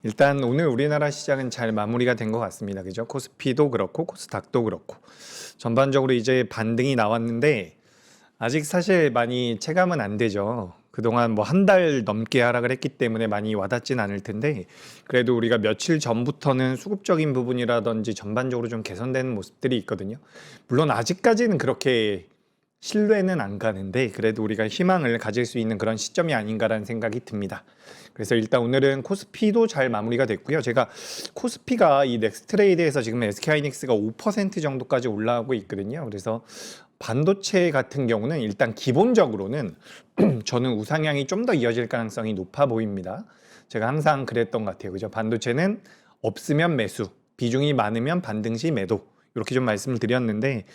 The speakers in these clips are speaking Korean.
일단 오늘 우리나라 시장은 잘 마무리가 된 것 같습니다. 그죠? 코스피도 그렇고 코스닥도 그렇고 전반적으로 이제 반등이 나왔는데 아직 사실 많이 체감은 안 되죠. 그동안 뭐 한 달 넘게 하락을 했기 때문에 많이 와닿진 않을 텐데 그래도 우리가 며칠 전부터는 수급적인 부분이라든지 전반적으로 좀 개선되는 모습들이 있거든요. 물론 아직까지는 그렇게 신뢰는 안 가는데 그래도 우리가 희망을 가질 수 있는 그런 시점이 아닌가라는 생각이 듭니다. 그래서 일단 오늘은 코스피도 잘 마무리가 됐고요. 제가 코스피가 이 넥스트레이드에서 지금 SK하이닉스가 5% 정도까지 올라오고 있거든요. 그래서 반도체 같은 경우는 일단 기본적으로는 저는 우상향이 좀 더 이어질 가능성이 높아 보입니다. 제가 항상 그랬던 것 같아요. 그죠? 반도체는 없으면 매수, 비중이 많으면 반등시 매도 이렇게 좀 말씀을 드렸는데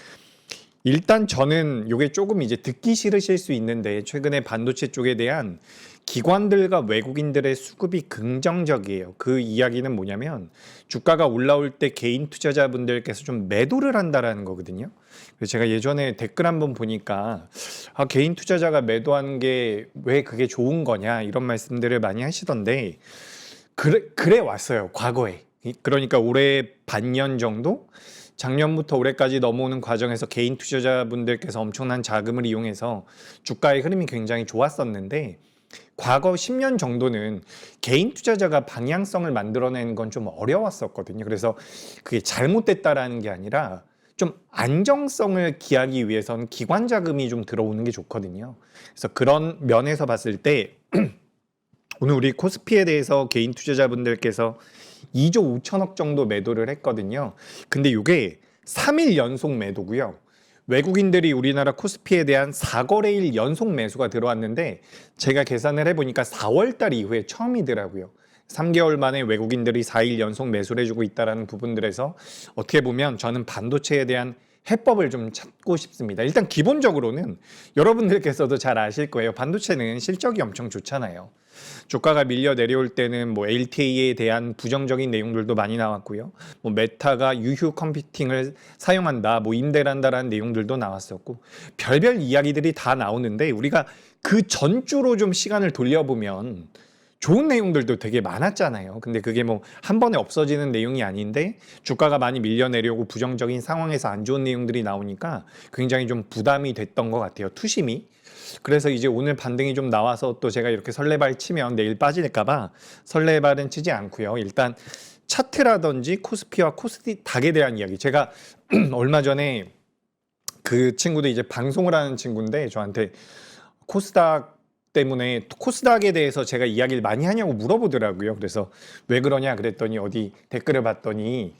일단 저는 이게 조금 이제 듣기 싫으실 수 있는데 최근에 반도체 쪽에 대한 기관들과 외국인들의 수급이 긍정적이에요. 그 이야기는 뭐냐면 주가가 올라올 때 개인 투자자분들께서 좀 매도를 한다라는 거거든요. 그래서 제가 예전에 댓글 한번 보니까 개인 투자자가 매도하는 게 왜 그게 좋은 거냐 이런 말씀들을 많이 하시던데 그래 왔어요. 과거에. 그러니까 올해 반년 정도 작년부터 올해까지 넘어오는 과정에서 개인 투자자분들께서 엄청난 자금을 이용해서 주가의 흐름이 굉장히 좋았었는데 과거 10년 정도는 개인 투자자가 방향성을 만들어내는 건 좀 어려웠었거든요. 그래서 그게 잘못됐다라는 게 아니라 좀 안정성을 기하기 위해서는 기관 자금이 좀 들어오는 게 좋거든요. 그래서 그런 면에서 봤을 때 오늘 우리 코스피에 대해서 개인 투자자분들께서 2조 5천억 정도 매도를 했거든요. 근데 이게 3일 연속 매도고요. 외국인들이 우리나라 코스피에 대한 4거래일 연속 매수가 들어왔는데 제가 계산을 해보니까 4월 달 이후에 처음이더라고요. 3개월 만에 외국인들이 4일 연속 매수를 해주고 있다는 부분들에서 어떻게 보면 저는 반도체에 대한 해법을 좀 찾고 싶습니다. 일단 기본적으로는 여러분들께서도 잘 아실 거예요. 반도체는 실적이 엄청 좋잖아요. 주가가 밀려 내려올 때는 뭐 LTA에 대한 부정적인 내용들도 많이 나왔고요. 뭐 메타가 유휴 컴퓨팅을 사용한다, 뭐 임대를 한다라는 내용들도 나왔었고 별별 이야기들이 다 나오는데 우리가 그 전주로 좀 시간을 돌려보면 좋은 내용들도 되게 많았잖아요. 근데 그게 뭐 한 번에 없어지는 내용이 아닌데 주가가 많이 밀려 내려오고 부정적인 상황에서 안 좋은 내용들이 나오니까 굉장히 좀 부담이 됐던 것 같아요. 투심이. 그래서 이제 오늘 반등이 좀 나와서 또 제가 이렇게 설레발 치면 내일 빠질까봐 설레발은 치지 않고요. 일단 차트라든지 코스피와 코스닥에 대한 이야기. 제가 얼마 전에 그 친구도 이제 방송을 하는 친구인데 저한테 코스닥 때문에 코스닥에 대해서 제가 이야기를 많이 하냐고 물어보더라고요. 그래서 왜 그러냐 그랬더니 어디 댓글을 봤더니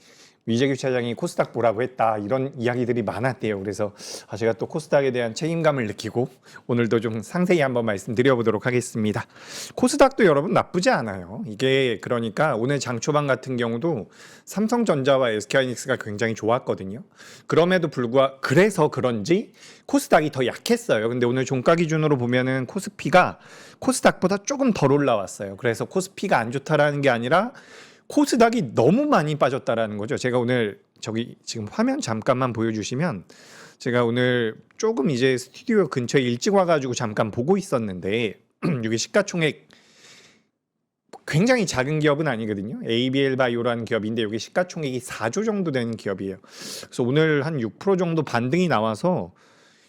위재규 차장이 코스닥 보라고 했다 이런 이야기들이 많았대요. 그래서 제가 또 코스닥에 대한 책임감을 느끼고 오늘도 좀 상세히 한번 말씀드려보도록 하겠습니다. 코스닥도 여러분 나쁘지 않아요. 이게 그러니까 오늘 장 초반 같은 경우도 삼성전자와 SK하이닉스가 굉장히 좋았거든요. 그럼에도 불구하고 그래서 그런지 코스닥이 더 약했어요. 근데 오늘 종가 기준으로 보면은 코스피가 코스닥보다 조금 덜 올라왔어요. 그래서 코스피가 안 좋다라는 게 아니라 코스닥이 너무 많이 빠졌다라는 거죠. 제가 오늘 저기 지금 화면 잠깐만 보여주시면 제가 오늘 조금 이제 스튜디오 근처에 일찍 와가지고 잠깐 보고 있었는데 이게 시가총액 굉장히 작은 기업은 아니거든요. ABL 바이오라는 기업인데 여기 시가총액이 4조 정도 되는 기업이에요. 그래서 오늘 한 6% 정도 반등이 나와서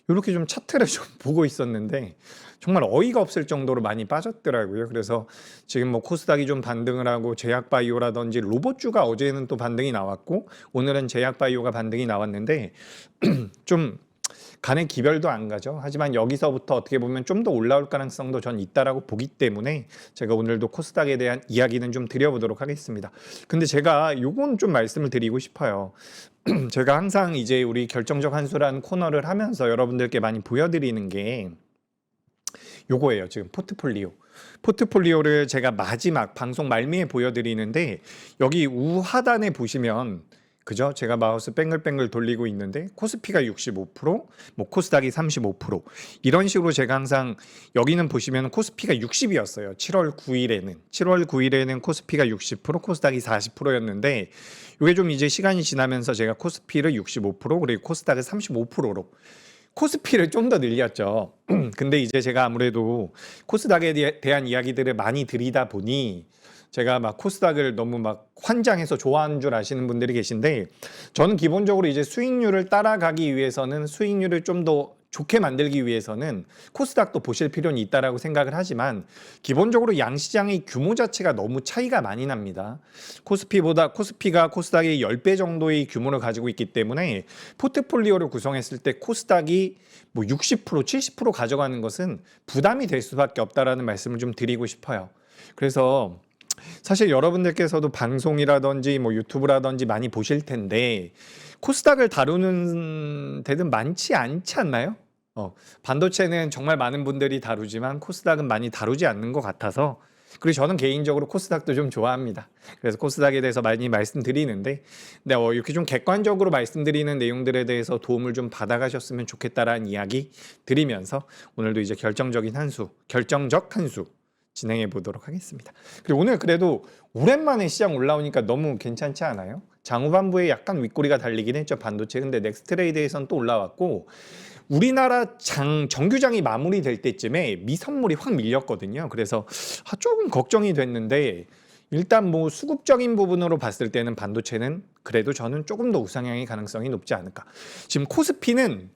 이렇게 좀 차트를 좀 보고 있었는데 정말 어이가 없을 정도로 많이 빠졌더라고요. 그래서 지금 뭐 코스닥이 좀 반등을 하고 제약바이오라든지 로봇주가 어제는 또 반등이 나왔고 오늘은 제약바이오가 반등이 나왔는데 좀 간의 기별도 안 가죠. 하지만 여기서부터 어떻게 보면 좀 더 올라올 가능성도 전 있다라고 보기 때문에 제가 오늘도 코스닥에 대한 이야기는 좀 드려보도록 하겠습니다. 근데 제가 요건 좀 말씀을 드리고 싶어요. 제가 항상 이제 우리 결정적 한수라는 코너를 하면서 여러분들께 많이 보여드리는 게 요거예요. 지금 포트폴리오. 포트폴리오를 제가 마지막 방송 말미에 보여드리는데 여기 우하단에 보시면 그죠? 제가 마우스 뱅글뱅글 돌리고 있는데 코스피가 65%, 뭐 코스닥이 35% 이런 식으로 제가 항상 여기는 보시면 코스피가 60이었어요. 7월 9일에는 코스피가 60%, 코스닥이 40%였는데 이게 좀 이제 시간이 지나면서 제가 코스피를 65% 그리고 코스닥을 35%로 코스피를 좀 더 늘렸죠. 근데 이제 제가 아무래도 코스닥에 대한 이야기들을 많이 드리다 보니 제가 막 코스닥을 너무 막 환장해서 좋아하는 줄 아시는 분들이 계신데, 저는 기본적으로 이제 수익률을 따라가기 위해서는, 수익률을 좀 더 좋게 만들기 위해서는 코스닥도 보실 필요는 있다라고 생각을 하지만, 기본적으로 양시장의 규모 자체가 너무 차이가 많이 납니다. 코스피가 코스닥의 10배 정도의 규모를 가지고 있기 때문에 포트폴리오를 구성했을 때 코스닥이 뭐 60%, 70% 가져가는 것은 부담이 될 수밖에 없다라는 말씀을 좀 드리고 싶어요. 그래서 사실 여러분들께서도 방송이라든지 뭐 유튜브라든지 많이 보실 텐데, 코스닥을 다루는 데는 많지 않지 않나요? 반도체는 정말 많은 분들이 다루지만 코스닥은 많이 다루지 않는 것 같아서, 그리고 저는 개인적으로 코스닥도 좀 좋아합니다. 그래서 코스닥에 대해서 많이 말씀드리는데, 네, 이렇게 좀 객관적으로 말씀드리는 내용들에 대해서 도움을 좀 받아가셨으면 좋겠다라는 이야기 드리면서, 오늘도 이제 결정적 한 수 진행해 보도록 하겠습니다. 그리고 오늘 그래도 오랜만에 시장 올라오니까 너무 괜찮지 않아요? 장후반부에 약간 윗꼬리가 달리긴 했죠, 반도체. 근데 넥스트레이드에선 또 올라왔고, 우리나라 정규장이 마무리될 때쯤에 미선물이 확 밀렸거든요. 그래서 조금 걱정이 됐는데, 일단 뭐 수급적인 부분으로 봤을 때는 반도체는 그래도 저는 조금 더 우상향의 가능성이 높지 않을까. 지금 코스피는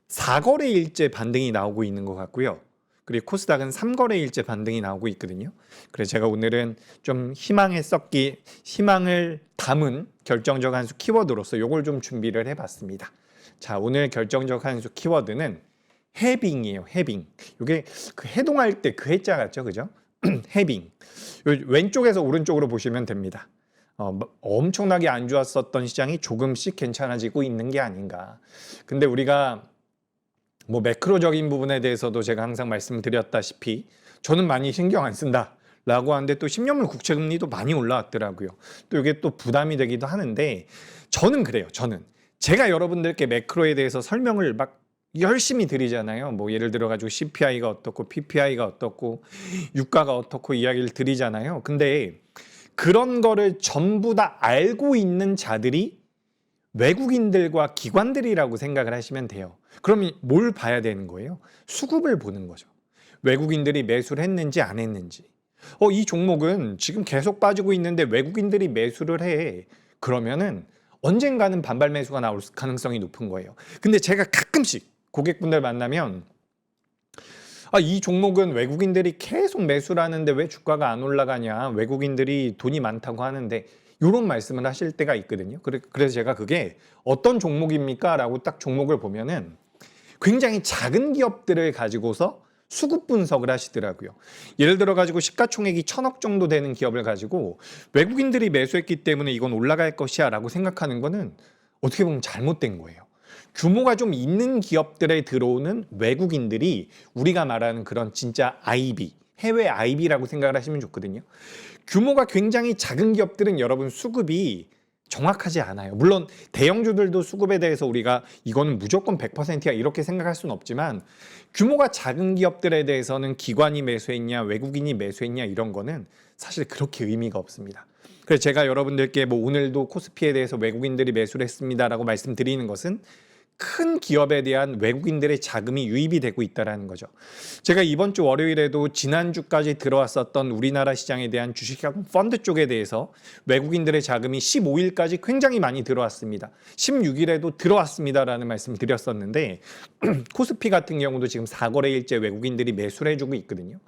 4거래일째 반등이 나오고 있는 것 같고요. 그리고 코스닥은 3거래일째 반등이 나오고 있거든요. 그래서 제가 오늘은 좀 희망을 담은 결정적 한 수 키워드로서 요걸 좀 준비를 해봤습니다. 자, 오늘 결정적 한 수 키워드는 해빙이에요. 해빙. 이게 그 해동할 때 그 해자 같죠, 그죠? 해빙. 왼쪽에서 오른쪽으로 보시면 됩니다. 엄청나게 안 좋았었던 시장이 조금씩 괜찮아지고 있는 게 아닌가. 근데 우리가 뭐 매크로적인 부분에 대해서도 제가 항상 말씀드렸다시피 저는 많이 신경 안 쓴다 라고 하는데, 또 10년물 국채금리도 많이 올라왔더라고요. 또 이게 또 부담이 되기도 하는데, 저는 그래요. 저는 제가 여러분들께 매크로에 대해서 설명을 막 열심히 드리잖아요. 뭐 예를 들어 가지고 CPI가 어떻고 PPI가 어떻고 유가가 어떻고 이야기를 드리잖아요. 근데 그런 거를 전부 다 알고 있는 자들이 외국인들과 기관들이라고 생각을 하시면 돼요. 그러면 뭘 봐야 되는 거예요? 수급을 보는 거죠. 외국인들이 매수를 했는지 안 했는지. 이 종목은 지금 계속 빠지고 있는데 외국인들이 매수를 해. 그러면은 언젠가는 반발 매수가 나올 가능성이 높은 거예요. 근데 제가 가끔씩 고객분들 만나면, 이 종목은 외국인들이 계속 매수를 하는데 왜 주가가 안 올라가냐, 외국인들이 돈이 많다고 하는데, 이런 말씀을 하실 때가 있거든요. 그래서 제가 그게 어떤 종목입니까? 라고 딱 종목을 보면은 굉장히 작은 기업들을 가지고서 수급 분석을 하시더라고요. 예를 들어 가지고 시가총액이 1,000억 정도 되는 기업을 가지고 외국인들이 매수했기 때문에 이건 올라갈 것이야 라고 생각하는 거는 어떻게 보면 잘못된 거예요. 규모가 좀 있는 기업들에 들어오는 외국인들이 우리가 말하는 그런 진짜 IB, 해외 IB라고 생각을 하시면 좋거든요. 규모가 굉장히 작은 기업들은 여러분 수급이 정확하지 않아요. 물론 대형주들도 수급에 대해서 우리가 이거는 무조건 100%야 이렇게 생각할 수는 없지만, 규모가 작은 기업들에 대해서는 기관이 매수했냐 외국인이 매수했냐 이런 거는 사실 그렇게 의미가 없습니다. 그래서 제가 여러분들께 뭐 오늘도 코스피에 대해서 외국인들이 매수를 했습니다라고 말씀드리는 것은 큰 기업에 대한 외국인들의 자금이 유입이 되고 있다는 거죠. 제가 이번 주 월요일에도 지난주까지 들어왔었던 우리나라 시장에 대한 주식형 펀드 쪽에 대해서 외국인들의 자금이 15일까지 굉장히 많이 들어왔습니다. 16일에도 들어왔습니다라는 말씀을 드렸었는데, 코스피 같은 경우도 지금 4거래일째 외국인들이 매수를 해주고 있거든요.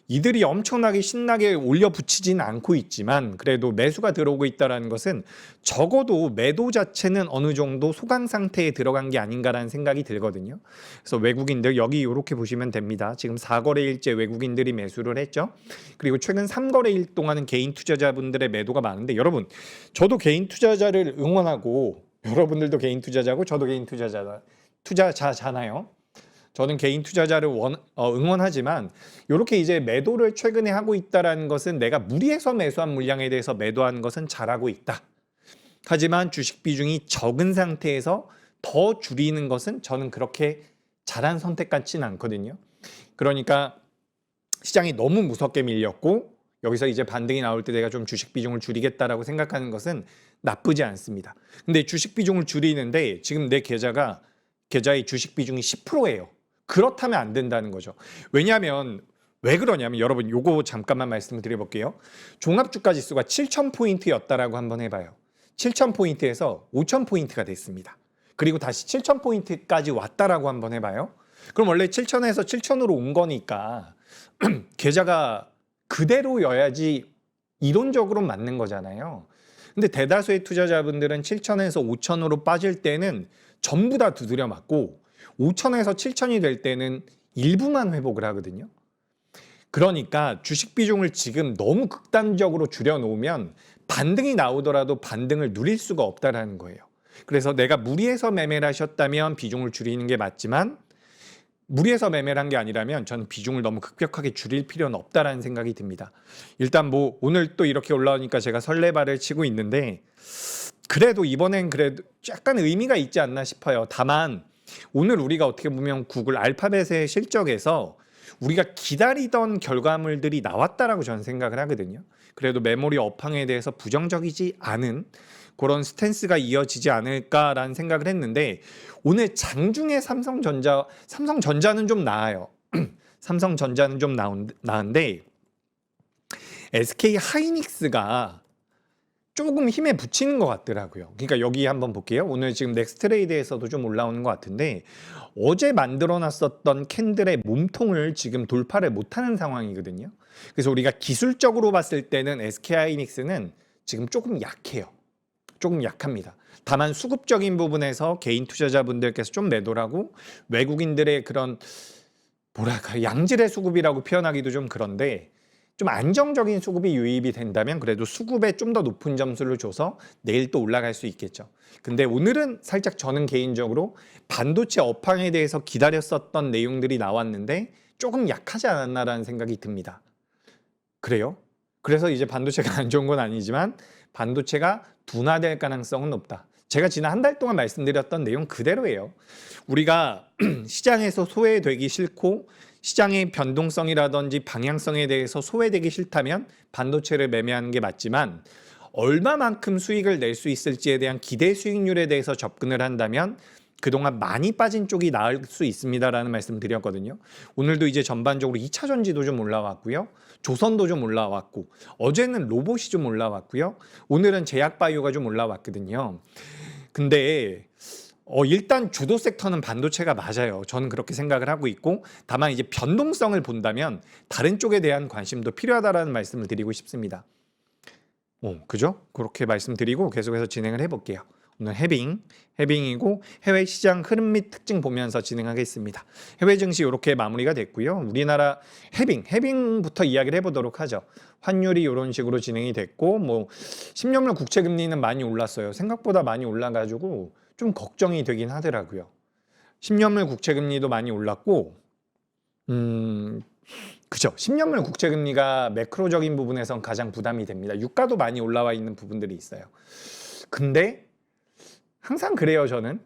이들이 엄청나게 신나게 올려붙이지는 않고 있지만 그래도 매수가 들어오고 있다는 것은 적어도 매도 자체는 어느 정도 소강 상태에 들어간 게 아닌가라는 생각이 들거든요. 그래서 외국인들 여기 이렇게 보시면 됩니다. 지금 4거래일째 외국인들이 매수를 했죠. 그리고 최근 3거래일 동안은 개인 투자자분들의 매도가 많은데, 여러분 저도 개인 투자자를 응원하고, 여러분들도 개인 투자자고 저도 개인 투자자잖아요. 저는 개인 투자자를 응원하지만, 이렇게 이제 매도를 최근에 하고 있다는 것은 내가 무리해서 매수한 물량에 대해서 매도하는 것은 잘하고 있다. 하지만 주식 비중이 적은 상태에서 더 줄이는 것은 저는 그렇게 잘한 선택 같지는 않거든요. 그러니까 시장이 너무 무섭게 밀렸고 여기서 이제 반등이 나올 때 내가 좀 주식 비중을 줄이겠다라고 생각하는 것은 나쁘지 않습니다. 근데 주식 비중을 줄이는데 지금 내 계좌의 주식 비중이 10%예요. 그렇다면 안 된다는 거죠. 왜냐하면 왜 그러냐면 여러분 요거 잠깐만 말씀을 드려볼게요. 종합주가지수가 7,000포인트였다라고 한번 해봐요. 7,000포인트에서 5,000포인트가 됐습니다. 그리고 다시 7,000포인트까지 왔다라고 한번 해봐요. 그럼 원래 7,000에서 7,000으로 온 거니까 계좌가 그대로여야지 이론적으로 맞는 거잖아요. 근데 대다수의 투자자분들은 7,000에서 5,000으로 빠질 때는 전부 다 두드려 맞고 5,000에서 7,000이 될 때는 일부만 회복을 하거든요. 그러니까 주식 비중을 지금 너무 극단적으로 줄여놓으면 반등이 나오더라도 반등을 누릴 수가 없다라는 거예요. 그래서 내가 무리해서 매매를 하셨다면 비중을 줄이는 게 맞지만 무리해서 매매를 한 게 아니라면 저는 비중을 너무 급격하게 줄일 필요는 없다라는 생각이 듭니다. 일단 뭐 오늘 또 이렇게 올라오니까 제가 설레발을 치고 있는데 그래도 이번엔 그래도 약간 의미가 있지 않나 싶어요. 다만 오늘 우리가 어떻게 보면 구글 알파벳의 실적에서 우리가 기다리던 결과물들이 나왔다라고 저는 생각을 하거든요. 그래도 메모리 업황에 대해서 부정적이지 않은 그런 스탠스가 이어지지 않을까라는 생각을 했는데 오늘 장중에 삼성전자는 좀 나아요. 삼성전자는 좀 나은데 SK 하이닉스가 조금 힘에 붙이는 것 같더라고요. 그러니까 여기 한번 볼게요. 오늘 지금 넥스트레이드에서도 좀 올라오는 것 같은데 어제 만들어놨었던 캔들의 몸통을 지금 돌파를 못하는 상황이거든요. 그래서 우리가 기술적으로 봤을 때는 SK하이닉스는 지금 조금 약해요. 조금 약합니다. 다만 수급적인 부분에서 개인 투자자분들께서 좀 매도하고 외국인들의 그런 뭐랄까 양질의 수급이라고 표현하기도 좀 그런데 좀 안정적인 수급이 유입이 된다면 그래도 수급에 좀 더 높은 점수를 줘서 내일 또 올라갈 수 있겠죠. 근데 오늘은 살짝 저는 개인적으로 반도체 업황에 대해서 기다렸었던 내용들이 나왔는데 조금 약하지 않았나라는 생각이 듭니다. 그래요? 그래서 이제 반도체가 안 좋은 건 아니지만 반도체가 둔화될 가능성은 높다. 제가 지난 한 달 동안 말씀드렸던 내용 그대로예요. 우리가 시장에서 소외되기 싫고 시장의 변동성이라든지 방향성에 대해서 소외되기 싫다면 반도체를 매매하는 게 맞지만 얼마만큼 수익을 낼 수 있을지에 대한 기대 수익률에 대해서 접근을 한다면 그동안 많이 빠진 쪽이 나을 수 있습니다라는 말씀 드렸거든요. 오늘도 이제 전반적으로 2차 전지도 좀 올라왔고요. 조선도 좀 올라왔고 어제는 로봇이 좀 올라왔고요. 오늘은 제약바이오가 좀 올라왔거든요. 근데 일단 주도 섹터는 반도체가 맞아요. 저는 그렇게 생각을 하고 있고 다만 이제 변동성을 본다면 다른 쪽에 대한 관심도 필요하다라는 말씀을 드리고 싶습니다. 그죠? 그렇게 말씀드리고 계속해서 진행을 해볼게요. 오늘 해빙이고 해외 시장 흐름 및 특징 보면서 진행하겠습니다. 해외 증시 이렇게 마무리가 됐고요. 우리나라 해빙부터 이야기를 해보도록 하죠. 환율이 이런 식으로 진행이 됐고 뭐 10년물 국채 금리는 많이 올랐어요. 생각보다 많이 올라가지고 좀 걱정이 되긴 하더라고요. 10년물 국채 금리도 많이 올랐고 그죠. 10년물 국채 금리가 매크로적인 부분에선 가장 부담이 됩니다. 유가도 많이 올라와 있는 부분들이 있어요. 근데 항상 그래요. 저는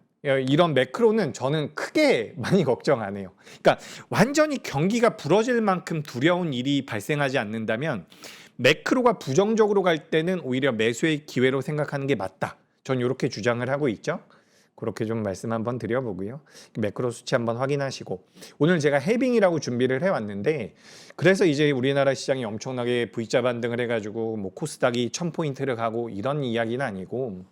이런 매크로는 저는 크게 많이 걱정 안 해요. 그러니까 완전히 경기가 부러질 만큼 두려운 일이 발생하지 않는다면 매크로가 부정적으로 갈 때는 오히려 매수의 기회로 생각하는 게 맞다. 전 이렇게 주장을 하고 있죠. 그렇게 좀 말씀 한번 드려보고요. 매크로 수치 한번 확인하시고 오늘 제가 해빙이라고 준비를 해왔는데 그래서 이제 우리나라 시장이 엄청나게 V자 반등을 해가지고 뭐 코스닥이 1000포인트를 가고 이런 이야기는 아니고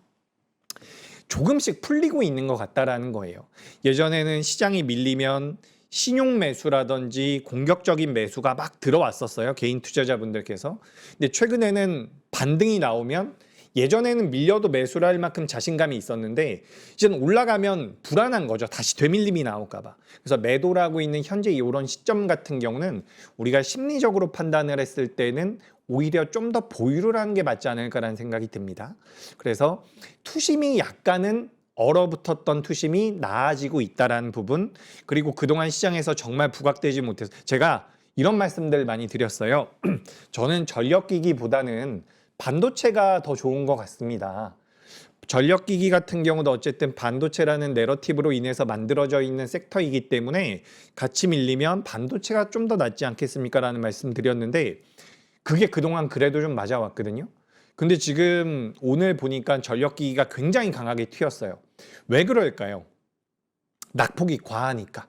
조금씩 풀리고 있는 것 같다라는 거예요. 예전에는 시장이 밀리면 신용 매수라든지 공격적인 매수가 막 들어왔었어요. 개인 투자자분들께서. 근데 최근에는 반등이 나오면 예전에는 밀려도 매수를 할 만큼 자신감이 있었는데 이제는 올라가면 불안한 거죠. 다시 되밀림이 나올까 봐. 그래서 매도를 하고 있는 현재 이런 시점 같은 경우는 우리가 심리적으로 판단을 했을 때는 오히려 좀 더 보유를 하는 게 맞지 않을까라는 생각이 듭니다. 그래서 투심이 약간은 얼어붙었던 투심이 나아지고 있다라는 부분 그리고 그동안 시장에서 정말 부각되지 못해서 제가 이런 말씀들 많이 드렸어요. 저는 전력기기보다는 반도체가 더 좋은 것 같습니다. 전력기기 같은 경우도 어쨌든 반도체라는 내러티브로 인해서 만들어져 있는 섹터이기 때문에 같이 밀리면 반도체가 좀 더 낫지 않겠습니까? 라는 말씀 드렸는데 그게 그동안 그래도 좀 맞아왔거든요. 근데 지금 오늘 보니까 전력기기가 굉장히 강하게 튀었어요. 왜 그럴까요? 낙폭이 과하니까.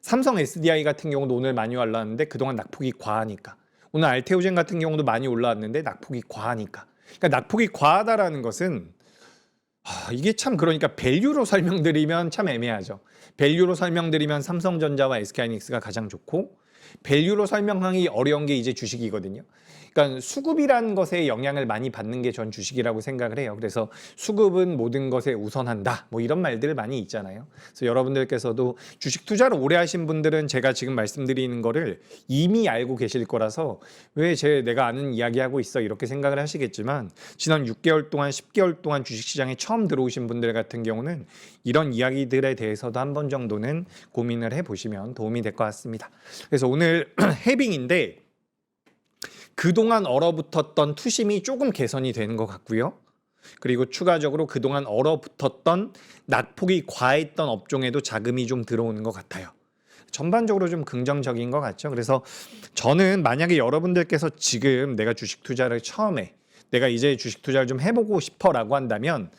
삼성 SDI 같은 경우도 오늘 많이 올라왔는데 그동안 낙폭이 과하니까. 오늘 알테오젠 같은 경우도 많이 올라왔는데 낙폭이 과하니까. 그러니까 낙폭이 과하다라는 것은 이게 참 그러니까 밸류로 설명드리면 참 애매하죠. 밸류로 설명드리면 삼성전자와 SK하이닉스가 가장 좋고 밸류로 설명하기 어려운 게 이제 주식이거든요. 그러니까 수급이라는 것에 영향을 많이 받는 게 전 주식이라고 생각을 해요. 그래서 수급은 모든 것에 우선한다. 뭐 이런 말들 많이 있잖아요. 그래서 여러분들께서도 주식 투자를 오래 하신 분들은 제가 지금 말씀드리는 거를 이미 알고 계실 거라서 왜 내가 아는 이야기하고 있어 이렇게 생각을 하시겠지만 지난 6개월 동안 10개월 동안 주식시장에 처음 들어오신 분들 같은 경우는 이런 이야기들에 대해서도 한 번 정도는 고민을 해보시면 도움이 될 것 같습니다. 그래서 오늘 해빙인데 그동안 얼어붙었던 투심이 조금 개선이 되는 것 같고요. 그리고 추가적으로 그동안 얼어붙었던 낙폭이 과했던 업종에도 자금이 좀 들어오는 것 같아요. 전반적으로 좀 긍정적인 것 같죠. 그래서 저는 만약에 여러분들께서 지금 내가 주식 투자를 처음에 내가 이제 주식 투자를 좀 해보고 싶어라고 한다면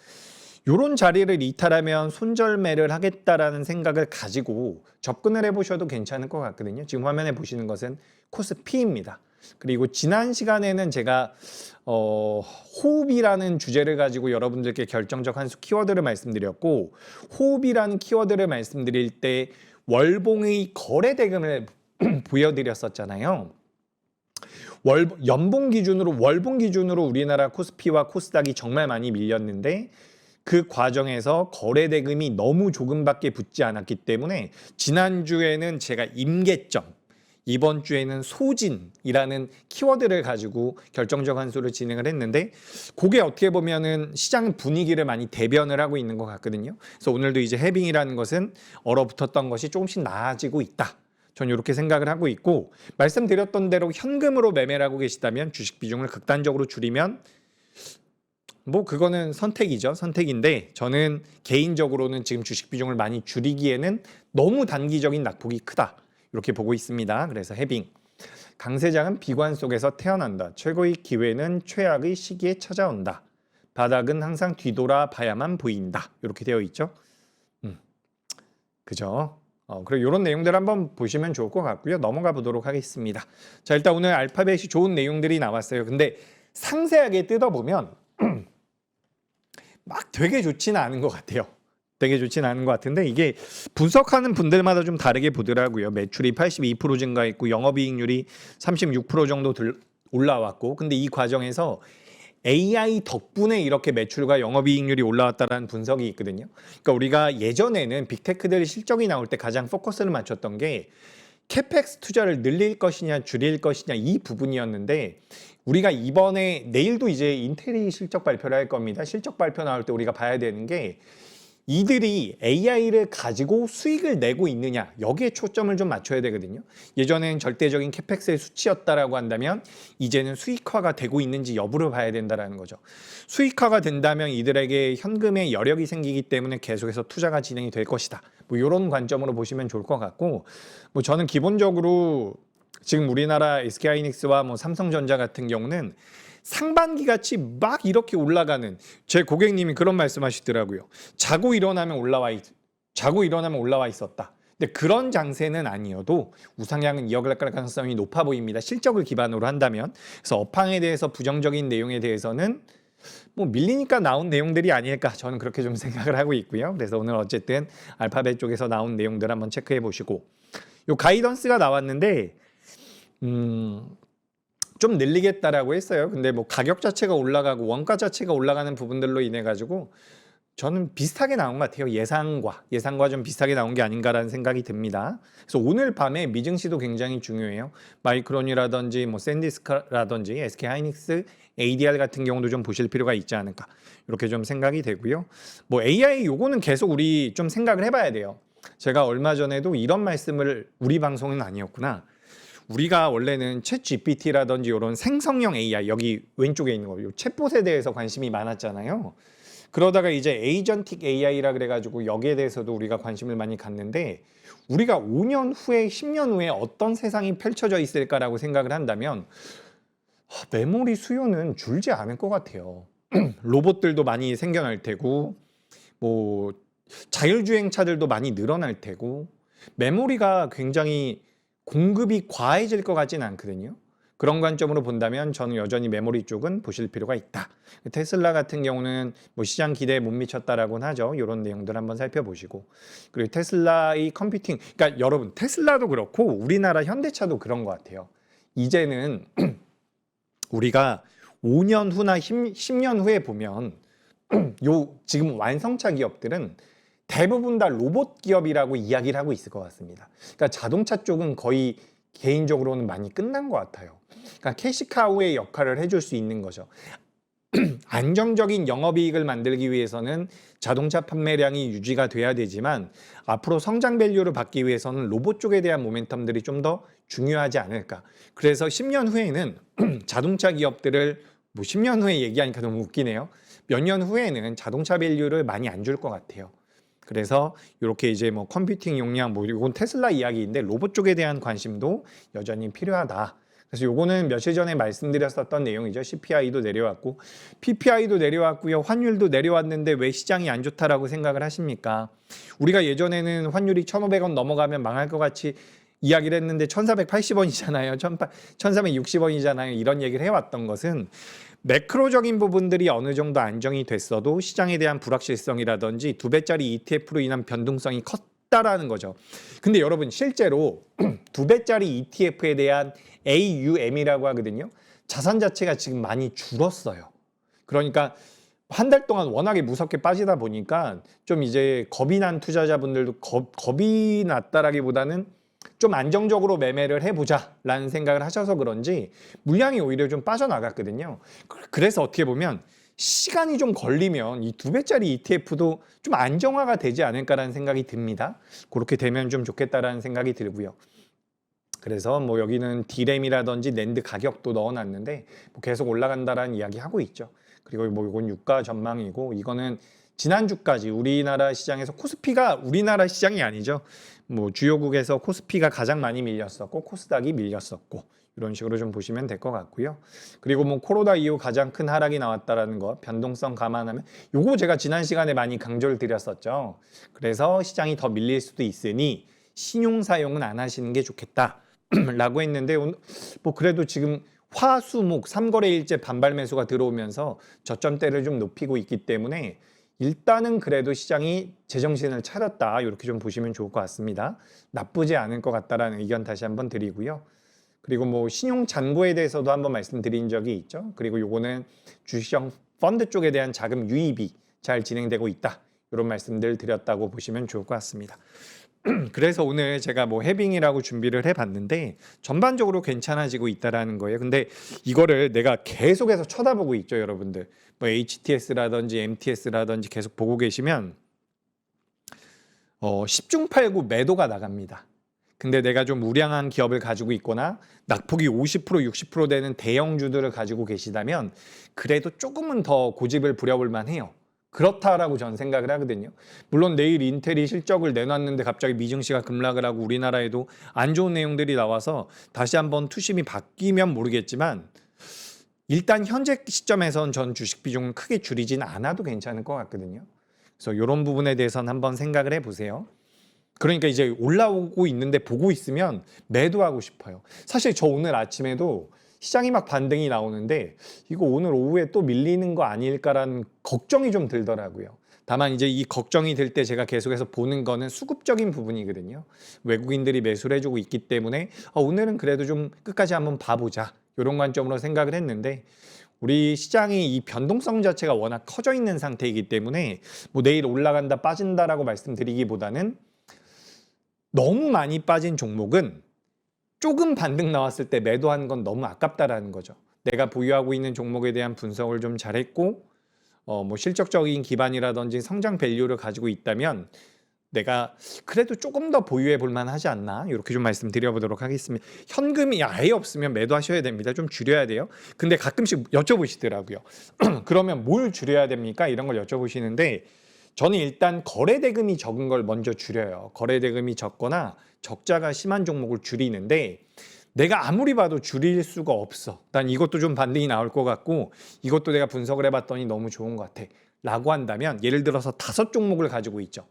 이런 자리를 이탈하면 손절매를 하겠다라는 생각을 가지고 접근을 해보셔도 괜찮을 것 같거든요. 지금 화면에 보시는 것은 코스피입니다. 그리고 지난 시간에는 제가 호흡이라는 주제를 가지고 여러분들께 결정적 한 수 키워드를 말씀드렸고 호흡이라는 키워드를 말씀드릴 때 월봉의 거래 대금을 보여드렸었잖아요. 월봉 기준으로 우리나라 코스피와 코스닥이 정말 많이 밀렸는데 그 과정에서 거래 대금이 너무 조금밖에 붙지 않았기 때문에 지난주에는 제가 임계점, 이번 주에는 소진이라는 키워드를 가지고 결정적 한 수를 진행을 했는데 그게 어떻게 보면은 시장 분위기를 많이 대변을 하고 있는 것 같거든요. 그래서 오늘도 이제 해빙이라는 것은 얼어붙었던 것이 조금씩 나아지고 있다. 전 이렇게 생각을 하고 있고 말씀드렸던 대로 현금으로 매매를 하고 계시다면 주식 비중을 극단적으로 줄이면 뭐 그거는 선택이죠. 선택인데 저는 개인적으로는 지금 주식 비중을 많이 줄이기에는 너무 단기적인 낙폭이 크다. 이렇게 보고 있습니다. 그래서 해빙. 강세장은 비관 속에서 태어난다. 최고의 기회는 최악의 시기에 찾아온다. 바닥은 항상 뒤돌아 봐야만 보인다. 이렇게 되어 있죠. 그죠? 그리고 이런 내용들 한번 보시면 좋을 것 같고요. 넘어가 보도록 하겠습니다. 자, 일단 오늘 알파벳이 좋은 내용들이 나왔어요. 근데 상세하게 뜯어보면 막 되게 좋지는 않은 것 같아요. 되게 좋지는 않은 것 같은데 이게 분석하는 분들마다 좀 다르게 보더라고요. 매출이 82% 증가했고 영업이익률이 36% 정도 올라왔고 근데 이 과정에서 AI 덕분에 이렇게 매출과 영업이익률이 올라왔다는 분석이 있거든요. 그러니까 우리가 예전에는 빅테크들 실적이 나올 때 가장 포커스를 맞췄던 게 캐펙스 투자를 늘릴 것이냐 줄일 것이냐 이 부분이었는데 우리가 이번에 내일도 이제 인텔이 실적 발표를 할 겁니다. 실적 발표 나올 때 우리가 봐야 되는 게 이들이 AI를 가지고 수익을 내고 있느냐 여기에 초점을 좀 맞춰야 되거든요. 예전엔 절대적인 캐펙스의 수치였다라고 한다면 이제는 수익화가 되고 있는지 여부를 봐야 된다는 거죠. 수익화가 된다면 이들에게 현금의 여력이 생기기 때문에 계속해서 투자가 진행이 될 것이다. 뭐 이런 관점으로 보시면 좋을 것 같고 뭐 저는 기본적으로 지금 우리나라 SK하이닉스와 뭐 삼성전자 같은 경우는 상반기 같이 막 이렇게 올라가는 제 고객님이 그런 말씀하시더라고요. 자고 일어나면 올라와 있었다. 근데 그런 장세는 아니어도 우상향은 이어갈 가능성이 높아 보입니다. 실적을 기반으로 한다면. 그래서 업황에 대해서 부정적인 내용에 대해서는 뭐 밀리니까 나온 내용들이 아닐까 저는 그렇게 좀 생각을 하고 있고요. 그래서 오늘 어쨌든 알파벳 쪽에서 나온 내용들 한번 체크해 보시고 요 가이던스가 나왔는데 좀 늘리겠다라고 했어요. 근데 뭐 가격 자체가 올라가고 원가 자체가 올라가는 부분들로 인해 가지고 저는 비슷하게 나온 것 같아요. 예상과 좀 비슷하게 나온 게 아닌가라는 생각이 듭니다. 그래서 오늘 밤에 미증시도 굉장히 중요해요. 마이크론이라든지 뭐 샌디스크라든지 SK하이닉스, ADR 같은 경우도 좀 보실 필요가 있지 않을까 이렇게 좀 생각이 되고요. 뭐 AI 요거는 계속 우리 좀 생각을 해봐야 돼요. 제가 얼마 전에도 이런 말씀을 우리 방송은 아니었구나. 우리가 원래는 챗 GPT라든지 이런 생성형 AI 여기 왼쪽에 있는 거 챗봇에 대해서 관심이 많았잖아요. 그러다가 이제 에이전틱 AI라 그래가지고 여기에 대해서도 우리가 관심을 많이 갖는데 우리가 5년 후에 10년 후에 어떤 세상이 펼쳐져 있을까라고 생각을 한다면 메모리 수요는 줄지 않을 것 같아요. 로봇들도 많이 생겨날 테고 뭐 자율주행차들도 많이 늘어날 테고 메모리가 굉장히 공급이 과해질 것 같지는 않거든요. 그런 관점으로 본다면 저는 여전히 메모리 쪽은 보실 필요가 있다. 테슬라 같은 경우는 뭐 시장 기대에 못 미쳤다라고는 하죠. 이런 내용들 한번 살펴보시고. 그리고 테슬라의 컴퓨팅, 그러니까 여러분 테슬라도 그렇고 우리나라 현대차도 그런 것 같아요. 이제는 우리가 5년 후나 10년 후에 보면 요 지금 완성차 기업들은 대부분 다 로봇 기업이라고 이야기를 하고 있을 것 같습니다. 그러니까 자동차 쪽은 거의 개인적으로는 많이 끝난 것 같아요. 그러니까 캐시카우의 역할을 해줄 수 있는 거죠. 안정적인 영업이익을 만들기 위해서는 자동차 판매량이 유지가 돼야 되지만 앞으로 성장 밸류를 받기 위해서는 로봇 쪽에 대한 모멘텀들이 좀 더 중요하지 않을까. 그래서 10년 후에는 자동차 기업들을 뭐 10년 후에 얘기하니까 너무 웃기네요. 몇 년 후에는 자동차 밸류를 많이 안 줄 것 같아요. 그래서 이렇게 이제 뭐 컴퓨팅 용량 뭐 이건 테슬라 이야기인데 로봇 쪽에 대한 관심도 여전히 필요하다. 그래서 요거는 며칠 전에 말씀드렸었던 내용이죠. CPI도 내려왔고 PPI도 내려왔고요. 환율도 내려왔는데 왜 시장이 안 좋다라고 생각을 하십니까? 우리가 예전에는 환율이 1,500원 넘어가면 망할 것 같이 이야기를 했는데 1,480원이잖아요. 1,460원이잖아요. 이런 얘기를 해왔던 것은 매크로적인 부분들이 어느 정도 안정이 됐어도 시장에 대한 불확실성이라든지 2배짜리 ETF로 인한 변동성이 컸다라는 거죠. 근데 여러분 실제로 2배짜리 ETF에 대한 AUM이라고 하거든요. 자산 자체가 지금 많이 줄었어요. 그러니까 한 달 동안 워낙에 무섭게 빠지다 보니까 좀 이제 겁이 난 투자자분들도 겁이 났다라기보다는 좀 안정적으로 매매를 해보자라는 생각을 하셔서 그런지 물량이 오히려 좀 빠져나갔거든요. 그래서 어떻게 보면 시간이 좀 걸리면 이 2배짜리 ETF도 좀 안정화가 되지 않을까라는 생각이 듭니다. 그렇게 되면 좀 좋겠다라는 생각이 들고요. 그래서 뭐 여기는 D램이라든지 낸드 가격도 넣어놨는데 뭐 계속 올라간다라는 이야기 하고 있죠. 그리고 뭐 이건 유가 전망이고 이거는 지난주까지 우리나라 시장에서 코스피가 우리나라 시장이 아니죠. 뭐 주요국에서 코스피가 가장 많이 밀렸었고 코스닥이 밀렸었고 이런 식으로 좀 보시면 될 것 같고요. 그리고 뭐 코로나 이후 가장 큰 하락이 나왔다라는 거 변동성 감안하면 요거 제가 지난 시간에 많이 강조를 드렸었죠. 그래서 시장이 더 밀릴 수도 있으니 신용 사용은 안 하시는 게 좋겠다. 라고 했는데 뭐 그래도 지금 화수목 3거래일째 반발 매수가 들어오면서 저점대를 좀 높이고 있기 때문에 일단은 그래도 시장이 제정신을 차렸다 이렇게 좀 보시면 좋을 것 같습니다. 나쁘지 않을 것 같다라는 의견 다시 한번 드리고요. 그리고 뭐 신용 잔고에 대해서도 한번 말씀드린 적이 있죠. 그리고 요거는 주식형 펀드 쪽에 대한 자금 유입이 잘 진행되고 있다. 이런 말씀들 드렸다고 보시면 좋을 것 같습니다. 그래서 오늘 제가 뭐 해빙이라고 준비를 해봤는데 전반적으로 괜찮아지고 있다라는 거예요. 근데 이거를 내가 계속해서 쳐다보고 있죠, 여러분들. 뭐 HTS라든지 MTS라든지 계속 보고 계시면 10중 8구 매도가 나갑니다. 근데 내가 좀 우량한 기업을 가지고 있거나 낙폭이 50% 60% 되는 대형주들을 가지고 계시다면 그래도 조금은 더 고집을 부려볼 만해요. 그렇다라고 저는 생각을 하거든요. 물론 내일 인텔이 실적을 내놨는데 갑자기 미증시가 급락을 하고 우리나라에도 안 좋은 내용들이 나와서 다시 한번 투심이 바뀌면 모르겠지만 일단 현재 시점에선 전 주식 비중을 크게 줄이진 않아도 괜찮을 것 같거든요. 그래서 이런 부분에 대해서는 한번 생각을 해보세요. 그러니까 이제 올라오고 있는데 보고 있으면 매도하고 싶어요. 사실 저 오늘 아침에도 시장이 막 반등이 나오는데 이거 오늘 오후에 또 밀리는 거 아닐까라는 걱정이 좀 들더라고요. 다만 이제 이 걱정이 들 때 제가 계속해서 보는 거는 수급적인 부분이거든요. 외국인들이 매수를 해주고 있기 때문에 오늘은 그래도 좀 끝까지 한번 봐보자. 이런 관점으로 생각을 했는데 우리 시장이 이 변동성 자체가 워낙 커져 있는 상태이기 때문에 뭐 내일 올라간다 빠진다라고 말씀드리기보다는 너무 많이 빠진 종목은 조금 반등 나왔을 때 매도하는 건 너무 아깝다라는 거죠. 내가 보유하고 있는 종목에 대한 분석을 좀 잘했고 뭐 실적적인 기반이라든지 성장 밸류를 가지고 있다면 내가 그래도 조금 더 보유해 볼 만하지 않나 이렇게 좀 말씀드려보도록 하겠습니다. 현금이 아예 없으면 매도하셔야 됩니다. 좀 줄여야 돼요. 근데 가끔씩 여쭤보시더라고요. 그러면 뭘 줄여야 됩니까? 이런 걸 여쭤보시는데 저는 일단 거래대금이 적은 걸 먼저 줄여요. 거래대금이 적거나 적자가 심한 종목을 줄이는데 내가 아무리 봐도 줄일 수가 없어. 난 이것도 좀 반등이 나올 것 같고 이것도 내가 분석을 해봤더니 너무 좋은 것 같아. 라고 한다면 예를 들어서 5종목을 가지고 있죠.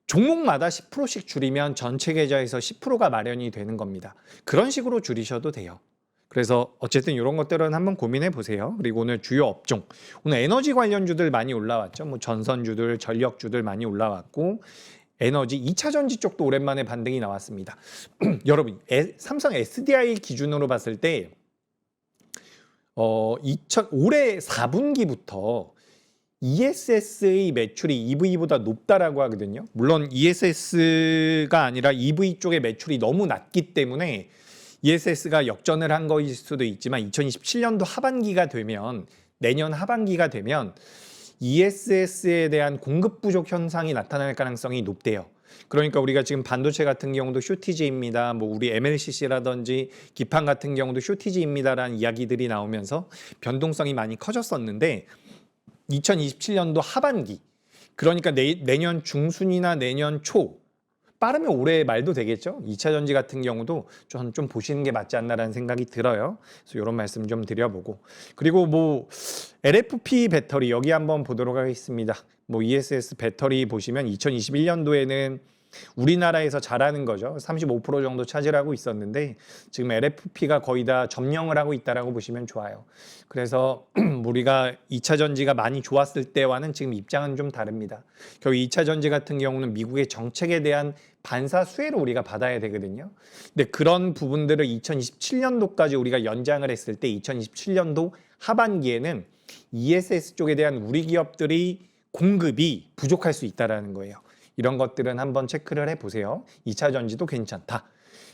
종목마다 10%씩 줄이면 전체 계좌에서 10%가 마련이 되는 겁니다. 그런 식으로 줄이셔도 돼요. 그래서 어쨌든 이런 것들은 한번 고민해 보세요. 그리고 오늘 주요 업종, 오늘 에너지 관련주들 많이 올라왔죠. 뭐 전선주들, 전력주들 많이 올라왔고, 에너지 2차 전지 쪽도 오랜만에 반등이 나왔습니다. 여러분, 삼성 SDI 기준으로 봤을 때 올해 4분기부터 ESS의 매출이 EV보다 높다라고 하거든요. 물론 ESS가 아니라 EV 쪽의 매출이 너무 낮기 때문에 ESS가 역전을 한 거일 수도 있지만 2027년도 하반기가 되면, 내년 하반기가 되면 ESS에 대한 공급 부족 현상이 나타날 가능성이 높대요. 그러니까 우리가 지금 반도체 같은 경우도 쇼티지입니다. 뭐 우리 MLCC라든지 기판 같은 경우도 쇼티지입니다라는 이야기들이 나오면서 변동성이 많이 커졌었는데 2027년도 하반기, 그러니까 내년 중순이나 내년 초, 빠르면 올해 말도 되겠죠. 2차 전지 같은 경우도 좀 보시는 게 맞지 않나라는 생각이 들어요. 그래서 이런 말씀 좀 드려보고, 그리고 뭐 LFP 배터리 여기 한번 보도록 하겠습니다. 뭐 ESS 배터리 보시면 2021년도에는 우리나라에서 잘하는 거죠. 35% 정도 차지하고 있었는데 지금 LFP가 거의 다 점령을 하고 있다라고 보시면 좋아요. 그래서 우리가 2차 전지가 많이 좋았을 때와는 지금 입장은 좀 다릅니다. 결국 2차 전지 같은 경우는 미국의 정책에 대한 반사 수혜를 우리가 받아야 되거든요. 근데 그런 부분들을 2027년도까지 우리가 연장을 했을 때 2027년도 하반기에는 ESS 쪽에 대한 우리 기업들이 공급이 부족할 수 있다는 거예요. 이런 것들은 한번 체크를 해보세요. 2차 전지도 괜찮다.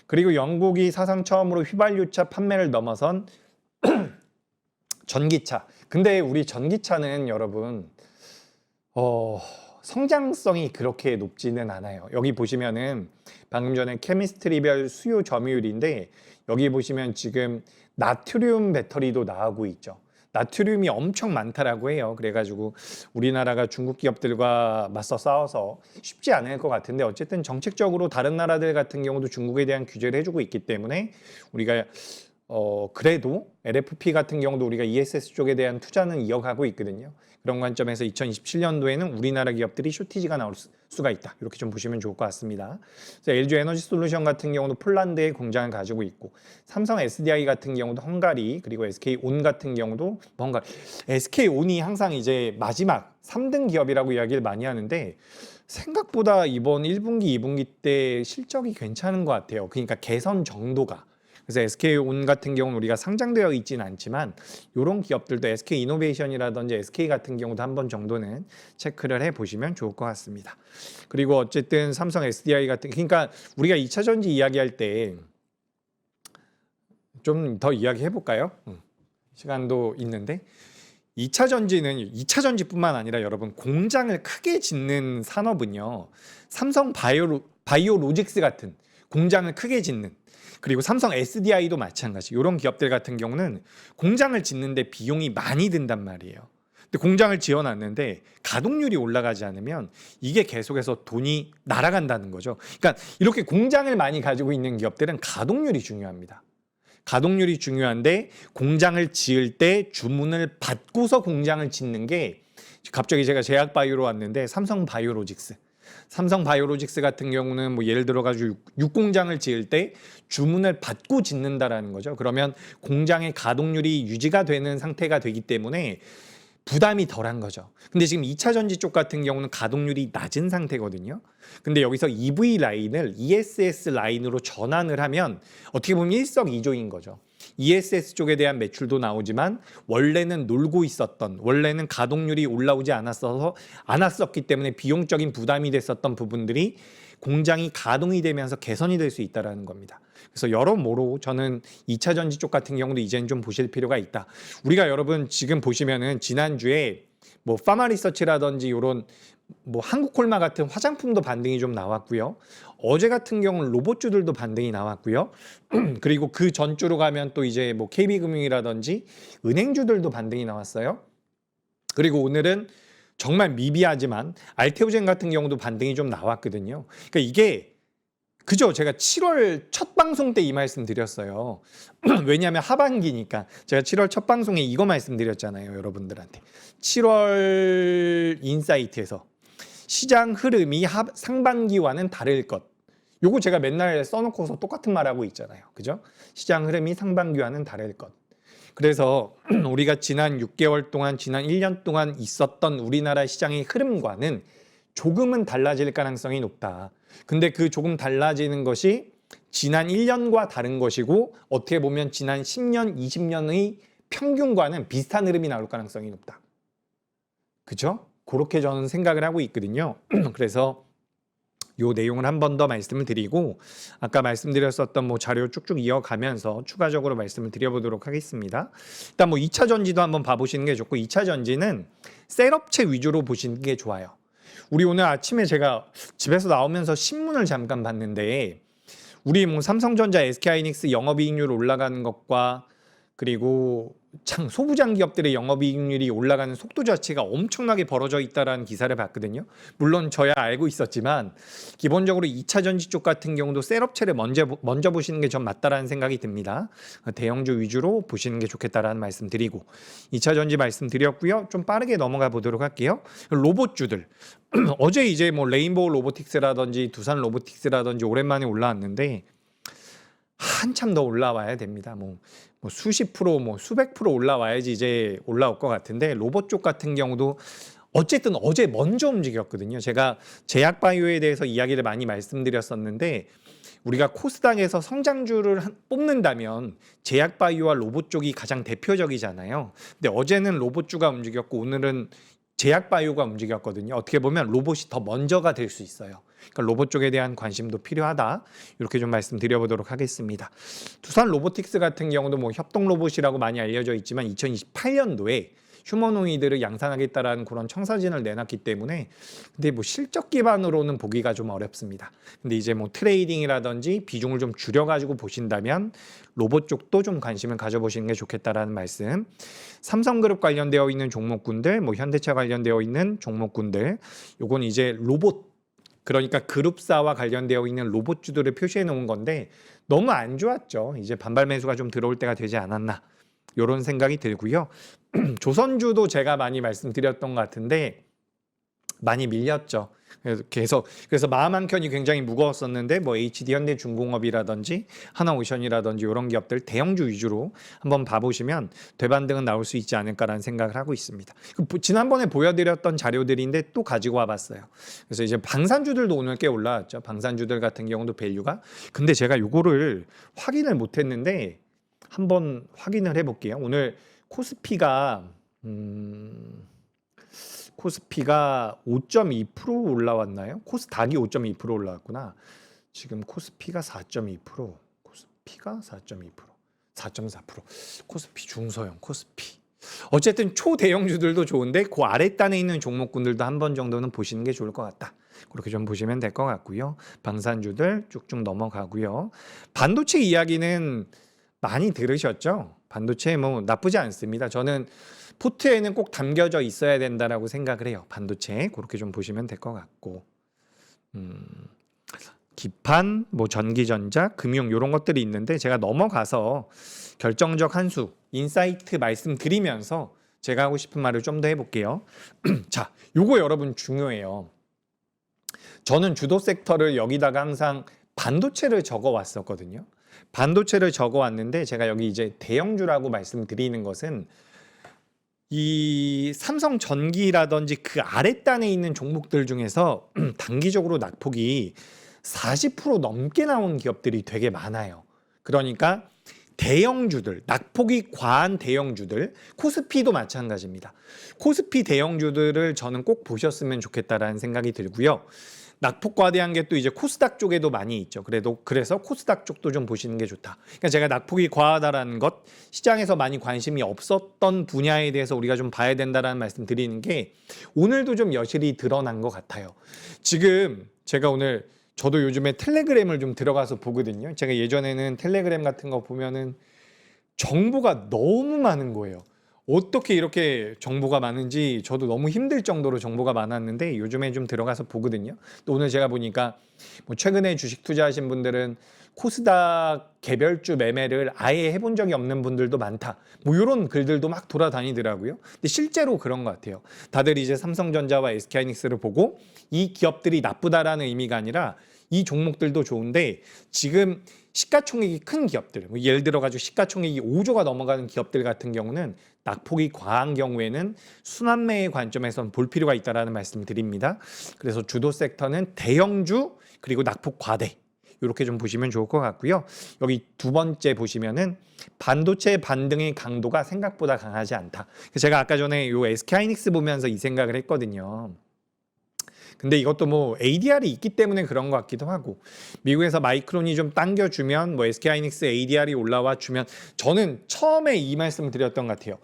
그리고 영국이 사상 처음으로 휘발유차 판매를 넘어선 전기차. 근데 우리 전기차는 여러분 성장성이 그렇게 높지는 않아요. 여기 보시면은 방금 전에 케미스트리별 수요 점유율인데 여기 보시면 지금 나트륨 배터리도 나오고 있죠. 나트륨이 엄청 많다라고 해요. 그래가지고 우리나라가 중국 기업들과 맞서 싸워서 쉽지 않을 것 같은데, 어쨌든 정책적으로 다른 나라들 같은 경우도 중국에 대한 규제를 해주고 있기 때문에 우리가 그래도 LFP 같은 경우도 우리가 ESS 쪽에 대한 투자는 이어가고 있거든요. 그런 관점에서 2027년도에는 우리나라 기업들이 쇼티지가 나올 수가 있다. 이렇게 좀 보시면 좋을 것 같습니다. LG 에너지 솔루션 같은 경우도 폴란드에 공장을 가지고 있고, 삼성 SDI 같은 경우도 헝가리, 그리고 SK온 같은 경우도 헝가리. SK온이 항상 이제 마지막 3등 기업이라고 이야기를 많이 하는데 생각보다 이번 1분기, 2분기 때 실적이 괜찮은 것 같아요. 그러니까 개선 정도가. 그래서 SK온 같은 경우는 우리가 상장되어 있지는 않지만 이런 기업들도 SK이노베이션이라든지 SK 같은 경우도 한 번 정도는 체크를 해보시면 좋을 것 같습니다. 그리고 어쨌든 삼성 SDI 같은, 그러니까 우리가 2차 전지 이야기할 때 좀 더 이야기해 볼까요? 시간도 있는데 2차 전지는 2차 전지뿐만 아니라 여러분 공장을 크게 짓는 산업은요, 삼성 바이오로직스 같은 공장을 크게 짓는, 그리고 삼성 SDI도 마찬가지. 이런 기업들 같은 경우는 공장을 짓는데 비용이 많이 든단 말이에요. 근데 공장을 지어놨는데 가동률이 올라가지 않으면 이게 계속해서 돈이 날아간다는 거죠. 그러니까 이렇게 공장을 많이 가지고 있는 기업들은 가동률이 중요합니다. 가동률이 중요한데 공장을 지을 때 주문을 받고서 공장을 짓는 게, 갑자기 제가 제약바이오로 왔는데 삼성 바이오로직스 같은 경우는 뭐 예를 들어 가지고 육공장을 지을 때 주문을 받고 짓는다라는 거죠. 그러면 공장의 가동률이 유지가 되는 상태가 되기 때문에 부담이 덜한 거죠. 근데 지금 2차 전지 쪽 같은 경우는 가동률이 낮은 상태거든요. 근데 여기서 EV 라인을 ESS 라인으로 전환을 하면 어떻게 보면 일석이조인 거죠. ESS 쪽에 대한 매출도 나오지만 원래는 놀고 있었던, 원래는 가동률이 올라오지 않았었기 때문에 비용적인 부담이 됐었던 부분들이 공장이 가동이 되면서 개선이 될 수 있다는 겁니다. 그래서 여러모로 저는 2차 전지 쪽 같은 경우도 이제는 좀 보실 필요가 있다. 우리가 여러분 지금 보시면은 지난주에 뭐 파마리서치라든지 이런 뭐 한국콜마 같은 화장품도 반등이 좀 나왔고요. 어제 같은 경우는 로봇주들도 반등이 나왔고요. 그리고 그 전주로 가면 또 이제 뭐 KB금융이라든지 은행주들도 반등이 나왔어요. 그리고 오늘은 정말 미비하지만 알테오젠 같은 경우도 반등이 좀 나왔거든요. 그러니까 이게 그죠? 제가 7월 첫 방송 때 이 말씀 드렸어요. 왜냐하면 하반기니까. 제가 7월 첫 방송에 이거 말씀드렸잖아요, 여러분들한테. 7월 인사이트에서 시장 흐름이 상반기와는 다를 것. 요거 제가 맨날 써놓고서 똑같은 말하고 있잖아요. 그죠? 시장 흐름이 상반기와는 다를 것. 그래서 우리가 지난 6개월 동안, 지난 1년 동안 있었던 우리나라 시장의 흐름과는 조금은 달라질 가능성이 높다. 근데 그 조금 달라지는 것이 지난 1년과 다른 것이고 어떻게 보면 지난 10년, 20년의 평균과는 비슷한 흐름이 나올 가능성이 높다. 그죠? 그렇게 저는 생각을 하고 있거든요. 그래서 요 내용을 한 번 더 말씀을 드리고 아까 말씀드렸었던 뭐 자료 쭉쭉 이어가면서 추가적으로 말씀을 드려보도록 하겠습니다. 일단 뭐 2차 전지도 한번 봐보시는 게 좋고 2차 전지는 셀업체 위주로 보시는 게 좋아요. 우리 오늘 아침에 제가 집에서 나오면서 신문을 잠깐 봤는데 우리 뭐 삼성전자, SK하이닉스 영업이익률 올라가는 것과 그리고 소부장 기업들의 영업이익률이 올라가는 속도 자체가 엄청나게 벌어져 있다라는 기사를 봤거든요. 물론 저야 알고 있었지만 기본적으로 2차 전지 쪽 같은 경우도 셀업체를 먼저 보시는 게 좀 맞다라는 생각이 듭니다. 대형주 위주로 보시는 게 좋겠다라는 말씀 드리고 2차 전지 말씀 드렸고요. 좀 빠르게 넘어가 보도록 할게요. 로봇주들 어제 이제 뭐 레인보우 로보틱스라든지 두산 로보틱스라든지 오랜만에 올라왔는데 한참 더 올라와야 됩니다. 뭐 수십 프로, 뭐 수백 프로 올라와야지 이제 올라올 것 같은데 로봇 쪽 같은 경우도 어쨌든 어제 먼저 움직였거든요. 제가 제약바이오에 대해서 이야기를 많이 말씀드렸었는데 우리가 코스닥에서 성장주를 뽑는다면 제약바이오와 로봇 쪽이 가장 대표적이잖아요. 근데 어제는 로봇주가 움직였고 오늘은 제약바이오가 움직였거든요. 어떻게 보면 로봇이 더 먼저가 될 수 있어요. 그러니까 로봇 쪽에 대한 관심도 필요하다. 이렇게 좀 말씀드려보도록 하겠습니다. 두산 로보틱스 같은 경우도 뭐 협동 로봇이라고 많이 알려져 있지만 2028년도에 휴머노이드를 양산하겠다라는 그런 청사진을 내놨기 때문에 근데 뭐 실적 기반으로는 보기가 좀 어렵습니다. 근데 이제 뭐 트레이딩이라든지 비중을 좀 줄여가지고 보신다면 로봇 쪽도 좀 관심을 가져보시는 게 좋겠다라는 말씀. 삼성그룹 관련되어 있는 종목군들, 뭐 현대차 관련되어 있는 종목군들, 요건 이제 로봇 그러니까 그룹사와 관련되어 있는 로봇주들을 표시해 놓은 건데 너무 안 좋았죠. 이제 반발 매수가 좀 들어올 때가 되지 않았나 이런 생각이 들고요. 조선주도 제가 많이 말씀드렸던 것 같은데 많이 밀렸죠. 그래서 마음 한켠이 굉장히 무거웠었는데 뭐 HD 현대중공업이라든지 하나오션이라든지 이런 기업들 대형주 위주로 한번 봐보시면 되반등은 나올 수 있지 않을까라는 생각을 하고 있습니다. 지난번에 보여드렸던 자료들인데 또 가지고 와봤어요. 그래서 이제 방산주들도 오늘 꽤 올라왔죠. 방산주들 같은 경우도 밸류가 근데 제가 요거를 확인을 못했는데 한번 확인을 해볼게요. 오늘 코스피가 5.2% 올라왔나요? 코스닥이 5.2% 올라왔구나. 지금 코스피가 4.2%, 코스피가 4.2%, 4.4%. 코스피 중소형 코스피. 어쨌든 초대형주들도 좋은데 그 아랫단에 있는 종목군들도 한 번 정도는 보시는 게 좋을 것 같다. 그렇게 좀 보시면 될 것 같고요. 방산주들 쭉쭉 넘어가고요. 반도체 이야기는 많이 들으셨죠? 반도체 뭐 나쁘지 않습니다. 저는 포트에는 꼭 담겨져 있어야 된다라고 생각을 해요. 반도체 그렇게 좀 보시면 될 것 같고 기판, 뭐 전기전자, 금융 이런 것들이 있는데 제가 넘어가서 결정적 한 수, 인사이트 말씀드리면서 제가 하고 싶은 말을 좀 더 해볼게요. 자, 요거 여러분 중요해요. 저는 주도 섹터를 여기다가 항상 반도체를 적어 왔었거든요. 반도체를 적어 왔는데 제가 여기 이제 대형주라고 말씀드리는 것은 이 삼성전기라든지 그 아랫단에 있는 종목들 중에서 단기적으로 낙폭이 40% 넘게 나온 기업들이 되게 많아요. 그러니까 대형주들, 낙폭이 과한 대형주들, 코스피도 마찬가지입니다. 코스피 대형주들을 저는 꼭 보셨으면 좋겠다라는 생각이 들고요. 낙폭 과대한 게 또 이제 코스닥 쪽에도 많이 있죠. 그래서 코스닥 쪽도 좀 보시는 게 좋다. 그러니까 제가 낙폭이 과하다라는 것, 시장에서 많이 관심이 없었던 분야에 대해서 우리가 좀 봐야 된다라는 말씀 드리는 게 오늘도 좀 여실히 드러난 것 같아요. 지금 제가 오늘 저도 요즘에 텔레그램을 좀 들어가서 보거든요. 제가 예전에는 텔레그램 같은 거 보면은 정보가 너무 많은 거예요. 어떻게 이렇게 정보가 많은지 저도 너무 힘들 정도로 정보가 많았는데 요즘에 좀 들어가서 보거든요. 또 오늘 제가 보니까 뭐 최근에 주식 투자하신 분들은 코스닥 개별주 매매를 아예 해본 적이 없는 분들도 많다. 뭐 이런 글들도 막 돌아다니더라고요. 근데 실제로 그런 것 같아요. 다들 이제 삼성전자와 SK하이닉스를 보고 이 기업들이 나쁘다라는 의미가 아니라 이 종목들도 좋은데 지금 시가총액이 큰 기업들, 뭐 예를 들어가지고 시가총액이 5조가 넘어가는 기업들 같은 경우는 낙폭이 과한 경우에는 순환매의 관점에선 볼 필요가 있다라는 말씀을 드립니다. 그래서 주도 섹터는 대형주 그리고 낙폭 과대 이렇게 좀 보시면 좋을 것 같고요. 여기 두 번째 보시면은 반도체 반등의 강도가 생각보다 강하지 않다. 제가 아까 전에 요 SK하이닉스 보면서 이 생각을 했거든요. 근데 이것도 뭐 ADR이 있기 때문에 그런 것 같기도 하고 미국에서 마이크론이 좀 당겨주면 뭐 SK하이닉스 ADR이 올라와 주면 저는 처음에 이 말씀을 드렸던 것 같아요.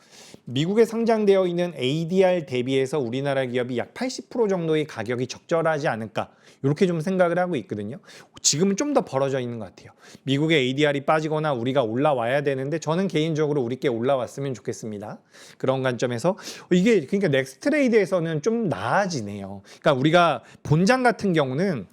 미국에 상장되어 있는 ADR 대비해서 우리나라 기업이 약 80% 정도의 가격이 적절하지 않을까 이렇게 좀 생각을 하고 있거든요. 지금은 좀 더 벌어져 있는 것 같아요. 미국의 ADR이 빠지거나 우리가 올라와야 되는데 저는 개인적으로 우리께 올라왔으면 좋겠습니다. 그런 관점에서 이게 그러니까 넥스트레이드에서는 좀 나아지네요. 그러니까 우리가 본장 같은 경우는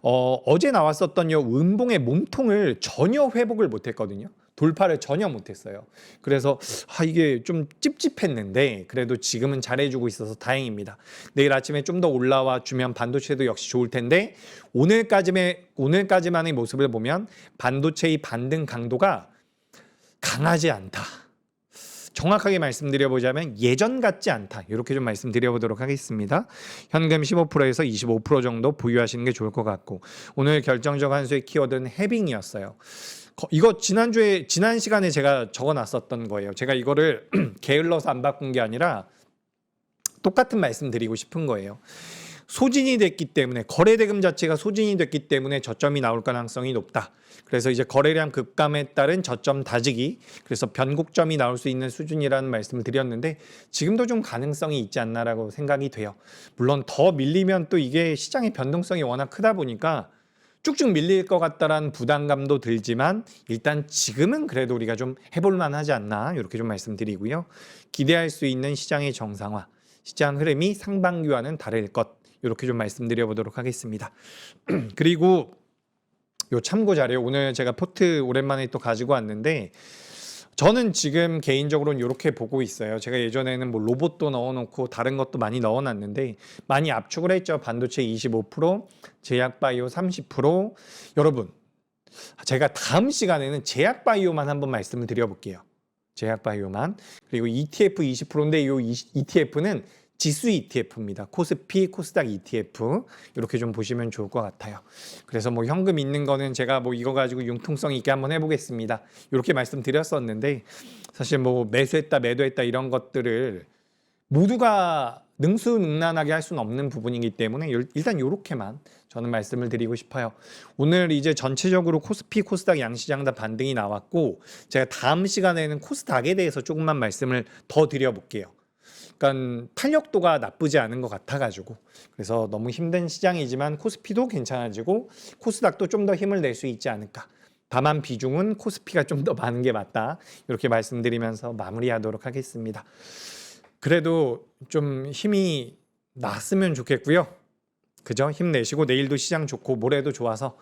어제 나왔었던 요 음봉의 몸통을 전혀 회복을 못했거든요. 돌파를 전혀 못했어요. 그래서 이게 좀 찝찝했는데 그래도 지금은 잘해주고 있어서 다행입니다. 내일 아침에 좀 더 올라와 주면 반도체도 역시 좋을 텐데 오늘까지만의 모습을 보면 반도체의 반등 강도가 강하지 않다. 정확하게 말씀드려보자면 예전 같지 않다. 이렇게 좀 말씀드려보도록 하겠습니다. 현금 15%에서 25% 정도 보유하시는 게 좋을 것 같고 오늘 결정적 한 수의 키워드는 해빙이었어요. 이거 지난 시간에 제가 적어놨었던 거예요. 제가 이거를 게을러서 안 바꾼 게 아니라 똑같은 말씀 드리고 싶은 거예요. 소진이 됐기 때문에 거래대금 자체가 소진이 됐기 때문에 저점이 나올 가능성이 높다. 그래서 이제 거래량 급감에 따른 저점 다지기, 그래서 변곡점이 나올 수 있는 수준이라는 말씀을 드렸는데 지금도 좀 가능성이 있지 않나라고 생각이 돼요. 물론 더 밀리면 또 이게 시장의 변동성이 워낙 크다 보니까 쭉쭉 밀릴 것 같다라는 부담감도 들지만 일단 지금은 그래도 우리가 좀 해볼 만하지 않나 이렇게 좀 말씀드리고요. 기대할 수 있는 시장의 정상화, 시장 흐름이 상반기와는 다를 것 이렇게 좀 말씀드려보도록 하겠습니다. 그리고 요 참고 자료 오늘 제가 포트 오랜만에 또 가지고 왔는데 저는 지금 개인적으로는 이렇게 보고 있어요. 제가 예전에는 뭐 로봇도 넣어놓고 다른 것도 많이 넣어놨는데 많이 압축을 했죠. 반도체 25%, 제약바이오 30%. 여러분, 제가 다음 시간에는 제약바이오만 한번 말씀을 드려볼게요. 제약바이오만. 그리고 ETF 20%인데 이 ETF는 지수 ETF입니다. 코스피, 코스닥 ETF 이렇게 좀 보시면 좋을 것 같아요. 그래서 뭐 현금 있는 거는 제가 뭐 이거 가지고 융통성 있게 한번 해보겠습니다. 이렇게 말씀드렸었는데 사실 뭐 매수했다, 매도했다 이런 것들을 모두가 능수능란하게 할 수는 없는 부분이기 때문에 일단 이렇게만 저는 말씀을 드리고 싶어요. 오늘 이제 전체적으로 코스피, 코스닥 양시장 다 반등이 나왔고 제가 다음 시간에는 코스닥에 대해서 조금만 말씀을 더 드려볼게요. 그러니까 탄력도가 나쁘지 않은 것 같아가지고 그래서 너무 힘든 시장이지만 코스피도 괜찮아지고 코스닥도 좀 더 힘을 낼 수 있지 않을까. 다만 비중은 코스피가 좀 더 많은 게 맞다. 이렇게 말씀드리면서 마무리하도록 하겠습니다. 그래도 좀 힘이 났으면 좋겠고요. 그죠? 힘내시고 내일도 시장 좋고 모레도 좋아서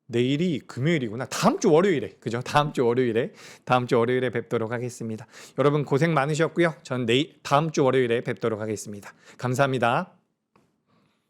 내일이 금요일이구나. 다음 주 월요일에. 그죠? 다음 주 월요일에 뵙도록 하겠습니다. 여러분 고생 많으셨고요. 전 다음 주 월요일에 뵙도록 하겠습니다. 감사합니다.